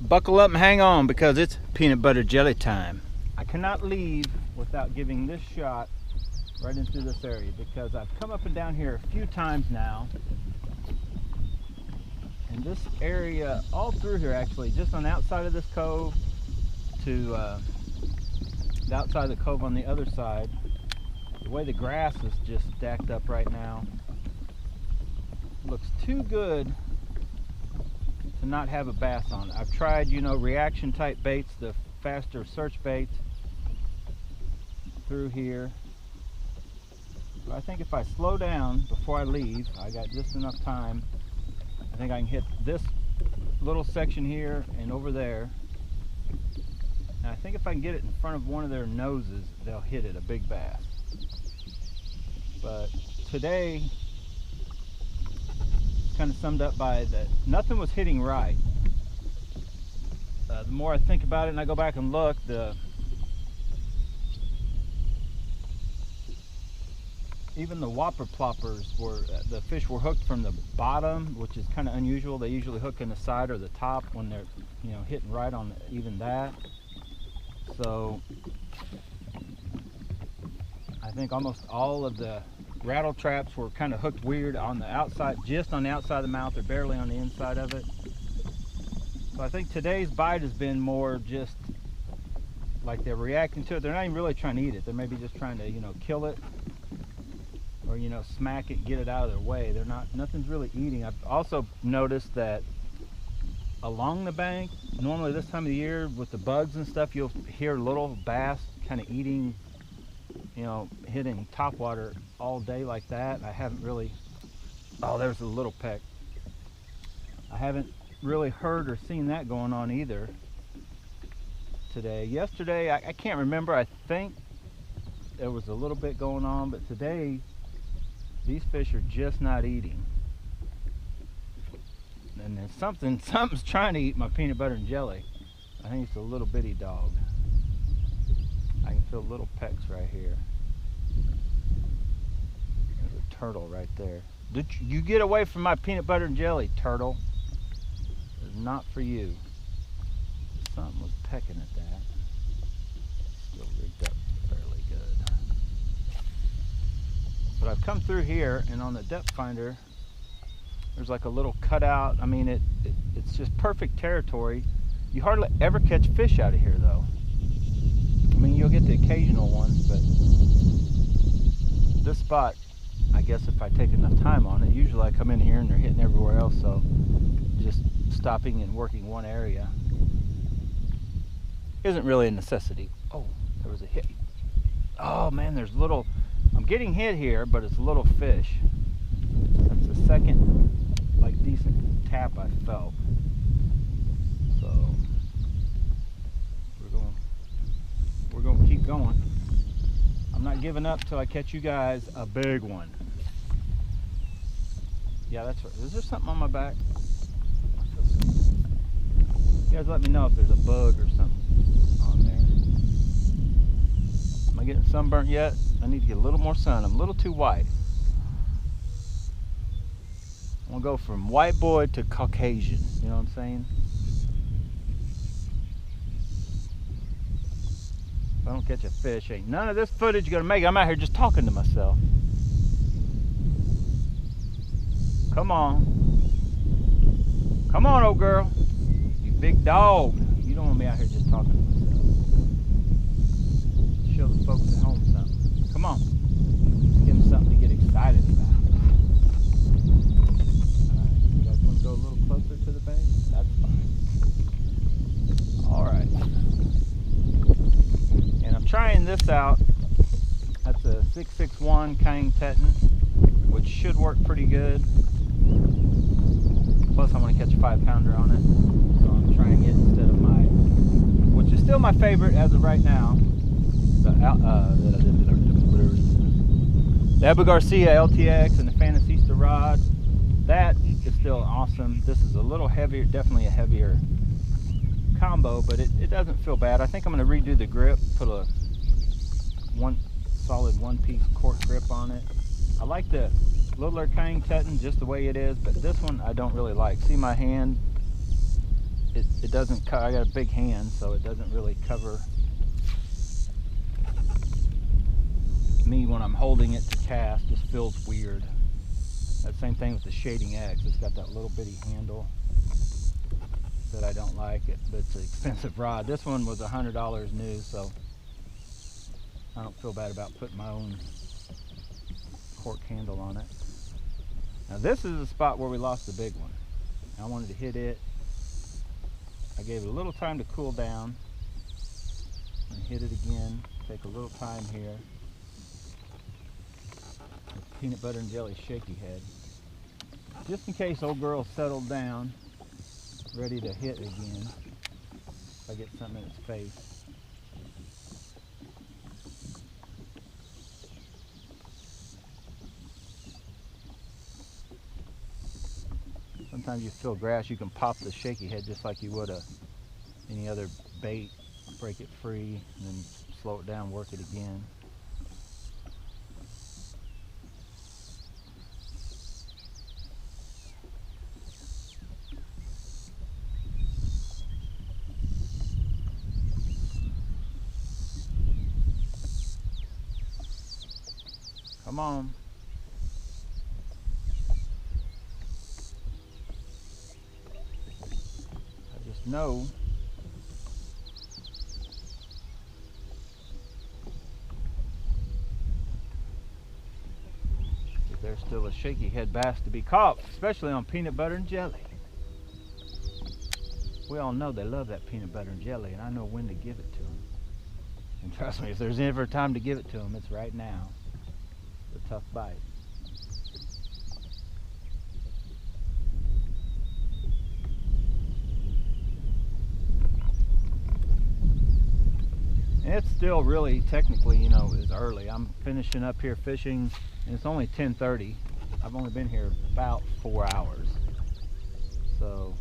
buckle up and hang on because it's peanut butter jelly time. I cannot leave without giving this shot right into this area because I've come up and down here a few times now. And this area, all through here actually, just on the outside of this cove to the outside of the cove on the other side, the way the grass is just stacked up right now, looks too good to not have a bass on it. I've tried, you know, reaction type baits, the faster search baits through here. But I think if I slow down before I leave, I got just enough time. I think I can hit this little section here and over there. And I think if I can get it in front of one of their noses, they'll hit it, a big bass. But today, it's kind of summed up by that nothing was hitting right. The more I think about it and I go back and look, even the whopper ploppers were, the fish were hooked from the bottom, which is kind of unusual. They usually hook in the side or the top when they're, you know, hitting right on even that. So I think almost all of the rattle traps were kind of hooked weird on the outside, just on the outside of the mouth or barely on the inside of it. So I think today's bite has been more just like they're reacting to it. They're not even really trying to eat it. They're maybe just trying to, you know, kill it or, you know, smack it, get it out of their way. They're not, nothing's really eating. I've also noticed that along the bank, normally this time of the year with the bugs and stuff, you'll hear little bass kind of eating, you know, hitting topwater all day like that. I haven't really, oh, there's a little peck. I haven't really heard or seen that going on either today. Yesterday, I can't remember. I think there was a little bit going on, but today these fish are just not eating. And then something's trying to eat my peanut butter and jelly. I think it's a little bitty dog. I can feel little pecks right here. There's a turtle right there. You get away from my peanut butter and jelly, turtle. It's not for you. Something was pecking at that. Still rigged up fairly good. But I've come through here, and on the depth finder, there's like a little cutout. I mean, it's just perfect territory. You hardly ever catch fish out of here, though. I mean, you'll get the occasional ones, but this spot, I guess if I take enough time on it, usually I come in here and they're hitting everywhere else, so just stopping and working one area isn't really a necessity. Oh, there was a hit. Oh man, there's little, I'm getting hit here, but it's little fish. That's the second, like, decent tap I felt. So we're going to keep going. I'm not giving up till I catch you guys a big one. Yeah, that's right. Is there something on my back? You guys let me know if there's a bug or something on there. Am I getting sunburnt yet? I need to get a little more sun. I'm a little too white. I'm gonna go from white boy to Caucasian. You know what I'm saying? If I don't catch a fish, ain't none of this footage gonna make it. I'm out here just talking to myself. Come on. Come on, old girl. You big dog. You don't want me out here just talking to myself. Show the folks at home something. Come on. Let's give them something to get excited about. Alright, you guys want to go a little closer to the bank? That's fine. Alright. And I'm trying this out. That's a 661 kuying teton, which should work pretty good. Plus I'm going to catch a 5-pounder on it. So I'm trying it instead of my, which is still my favorite as of right now, the Abu Garcia LTX and the Fantasista rod. That is still awesome. This is a little heavier, definitely a heavier combo, but it doesn't feel bad. I think I'm going to redo the grip, put a solid one-piece cork grip on it. I like the littler kuying teton just the way it is, but this one I don't really like. See my hand? it doesn't I got a big hand, so it doesn't really cover me when I'm holding it to cast. Just feels weird. That same thing with the Shading X. It's got that little bitty handle that I don't like. But it's an expensive rod. This one was $100 new, so I don't feel bad about putting my own cork handle on it. Now this is the spot where we lost the big one. I wanted to hit it. I gave it a little time to cool down and hit it again. Take a little time here. Peanut butter and jelly shaky head. Just in case old girl settled down, ready to hit again. If I get something in its face. Sometimes you feel grass, you can pop the shaky head just like you would any other bait. Break it free and then slow it down, work it again. Come on. I just know that there's still a shaky head bass to be caught, especially on peanut butter and jelly. We all know they love that peanut butter and jelly, and I know when to give it to them. And trust me, if there's ever a time to give it to them, it's right now. A tough bite. And it's still really technically, you know, is early. I'm finishing up here fishing and it's only 10:30. I've only been here about 4 hours. So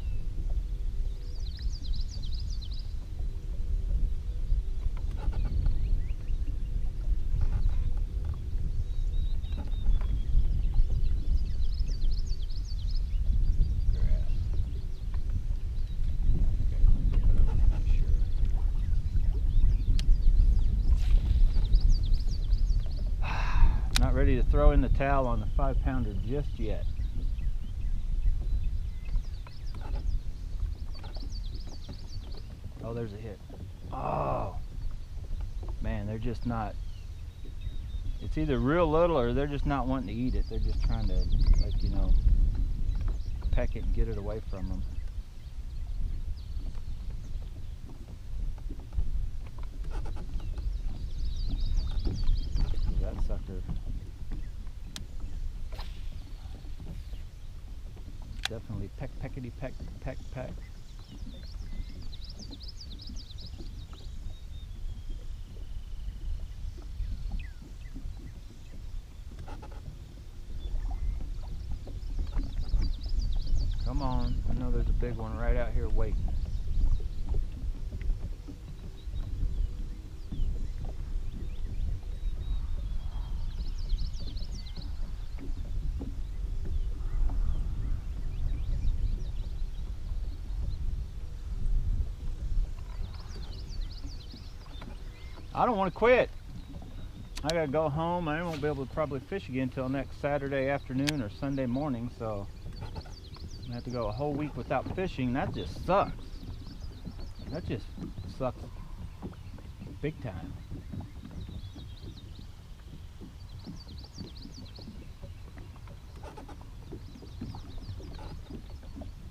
ready to throw in the towel on the 5-pounder just yet. Oh, there's a hit. Oh man, they're just not, it's either real little or they're just not wanting to eat it. They're just trying to, like, you know, peck it and get it away from them. That sucker definitely peckety peck. Come on, I know there's a big one right out here waiting. I don't want to quit. I gotta go home. I won't be able to probably fish again until next Saturday afternoon or Sunday morning, so I'm gonna have to go a whole week without fishing. That just sucks. That just sucks big time.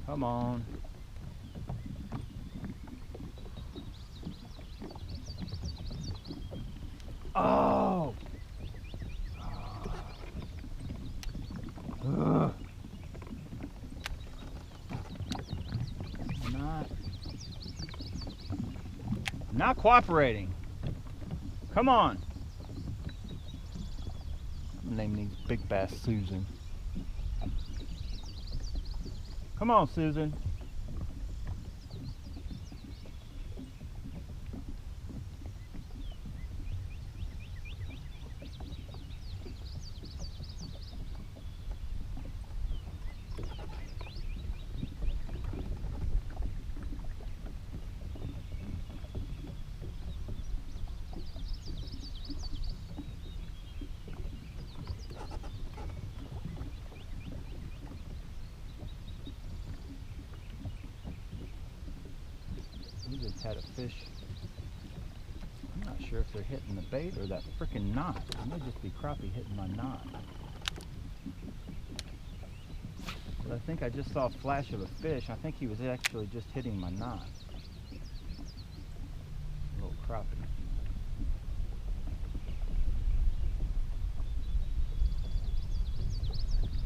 Come on. Oh! Ugh. Not cooperating. Come on. I'm naming these big bass Susan. Come on, Susan. We just had a fish. I'm not sure if they're hitting the bait or that freaking knot. It may just be crappie hitting my knot. But I think I just saw a flash of a fish. I think he was actually just hitting my knot. A little crappie.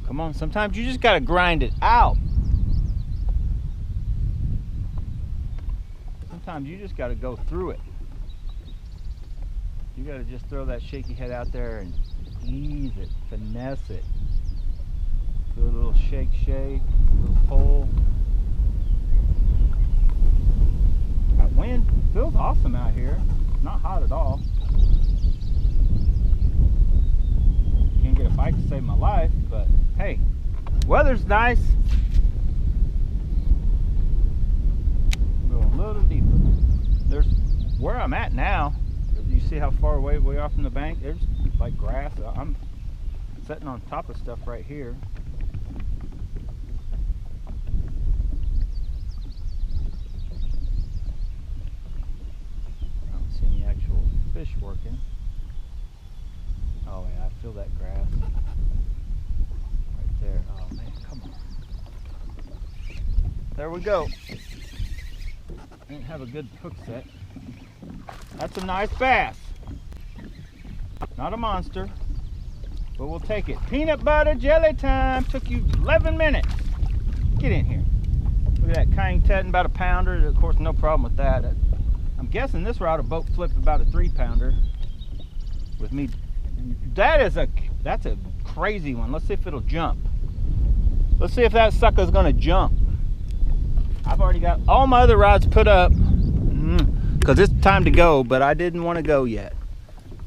Come on, sometimes you just gotta grind it out. Sometimes you just gotta go through it. You gotta just throw that shaky head out there and ease it, finesse it. Do a little shake, a little pull. That wind feels awesome out here. Not hot at all. Can't get a bite to save my life, but hey, weather's nice. Go a little deeper. There's where I'm at now. You see how far away we are from the bank? There's like grass. I'm sitting on top of stuff right here. I don't see any actual fish working. Oh yeah, I feel that grass right there. Oh man, come on. There we go. Didn't have a good hook set. That's a nice bass. Not a monster, but we'll take it. Peanut butter jelly time. Took you 11 minutes. Get in here. Look at that kuying teton, about a pounder. Of course, no problem with that. I'm guessing this route a boat flipped about a 3-pounder with me. That's a crazy one. Let's see if it'll jump. Let's see if that sucker's gonna jump. I've already got all my other rods put up because it's time to go, but I didn't want to go yet.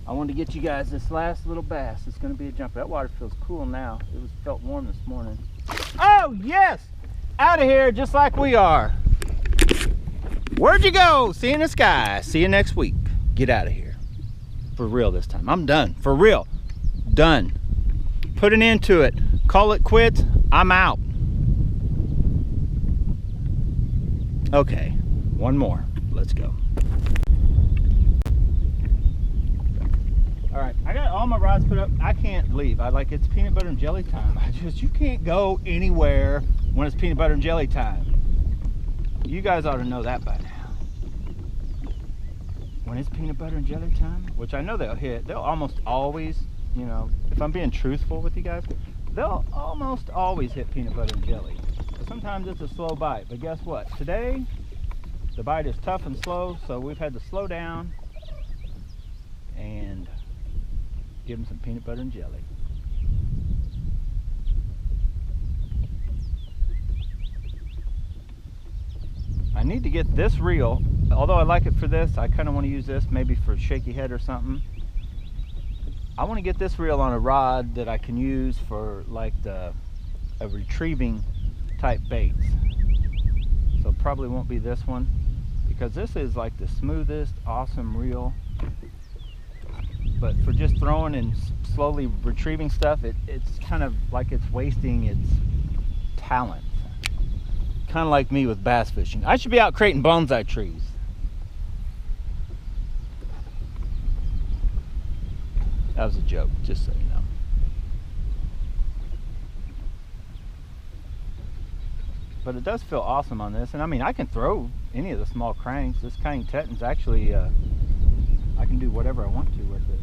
I wanted to get you guys this last little bass. It's going to be a jumper. That water feels cool now. It felt warm this morning. Oh yes, out of here just like we are. Where'd you go? See you in the sky. See you next week. Get out of here. For real this time. I'm done. For real. Done. Put an end to it. Call it quits. I'm out. Okay, one more. Let's go. All right, I got all my rods put up. I can't leave. It's peanut butter and jelly time. You can't go anywhere when it's peanut butter and jelly time. You guys ought to know that by now. When it's peanut butter and jelly time, which I know they'll almost always, you know, if I'm being truthful with you guys, they'll almost always hit peanut butter and jelly. Sometimes it's a slow bite, but guess what? Today, the bite is tough and slow, so we've had to slow down and give them some peanut butter and jelly. I need to get this reel, although I like it for this, I kind of want to use this maybe for shaky head or something. I want to get this reel on a rod that I can use for like a retrieving type baits. So probably won't be this one because this is like the smoothest, awesome reel. But for just throwing and slowly retrieving stuff, it's kind of like it's wasting its talent. Kind of like me with bass fishing. I should be out creating bonsai trees. That was a joke, just so you know. But it does feel awesome on this, and I mean I can throw any of the small cranks. This kuying teton's actually I can do whatever I want to with it.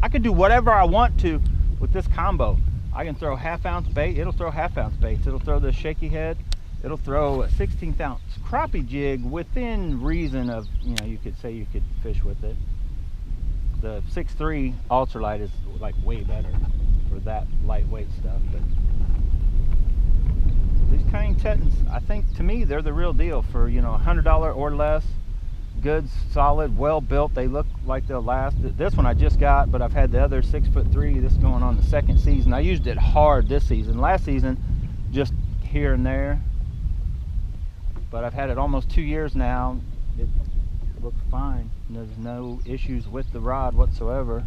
I can do whatever I want to with this combo. I can throw 1/2 ounce bait. It'll throw 1/2 ounce baits. It'll throw the shaky head. It'll throw a 1/16 ounce crappie jig within reason of, you know, you could say you could fish with it. The 6.3 ultralight is like way better for that lightweight stuff, but these kuying tetons, I think to me they're the real deal for, you know, $100 or less. Good, solid, well built. They look like they'll last. This one I just got, but I've had the other 6'3". This is going on the second season. I used it hard this season. Last season, just here and there. But I've had it almost 2 years now. It looks fine. There's no issues with the rod whatsoever.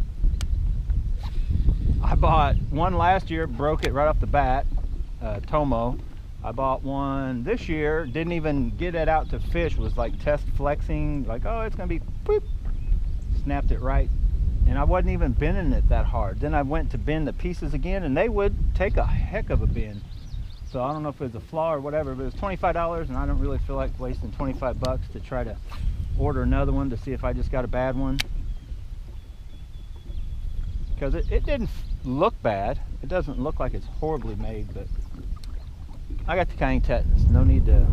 I bought one last year, broke it right off the bat, Tomo. I bought one this year, didn't even get it out to fish, was like test flexing, like, oh, it's gonna be boop. Snapped it right, and I wasn't even bending it that hard. Then I went to bend the pieces again, and they would take a heck of a bend. So I don't know if it was a flaw or whatever, but it was $25, and I don't really feel like wasting 25 bucks to try to order another one to see if I just got a bad one. Because it didn't look bad. It doesn't look like it's horribly made, but I got the kuying tetons. No need to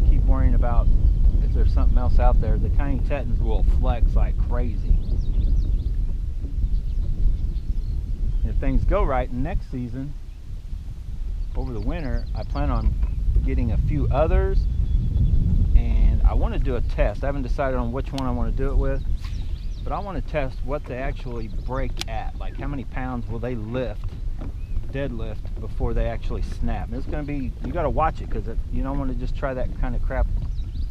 keep worrying about if there's something else out there. The kuying tetons will flex like crazy. If things go right next season, over the winter, I plan on getting a few others, and I want to do a test. I haven't decided on which one I want to do it with, but I want to test what they actually break at. Like how many pounds will they lift, deadlift, before they actually snap. And it's going to be, you got to watch it, because you don't want to just try that kind of crap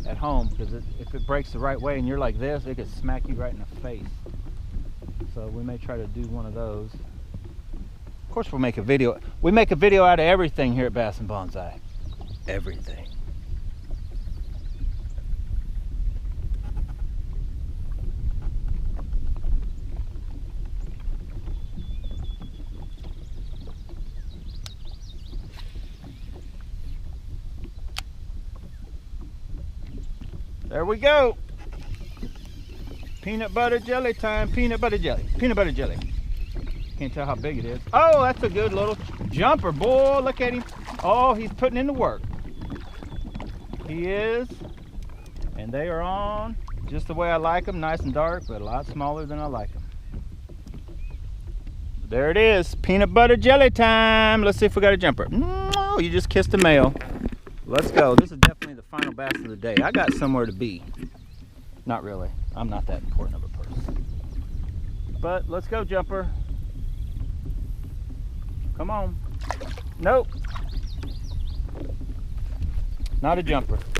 at home, because if it breaks the right way and you're like this, it could smack you right in the face. So we may try to do one of those. Of course, we'll make a video. We make a video out of everything here at Bass and Bonsai. Everything. There we go. Peanut butter jelly time. Peanut butter jelly. Peanut butter jelly. Can't tell how big it is. Oh, that's a good little jumper, boy. Look at him. Oh, he's putting in the work. He is. And they are on just the way I like them. Nice and dark, but a lot smaller than I like them. There it is. Peanut butter jelly time. Let's see if we got a jumper. No, you just kissed the male. Let's go. This is definitely the final bass of the day. I got somewhere to be. Not really. I'm not that important of a person. But let's go, jumper. Come on. Nope. Not a jumper.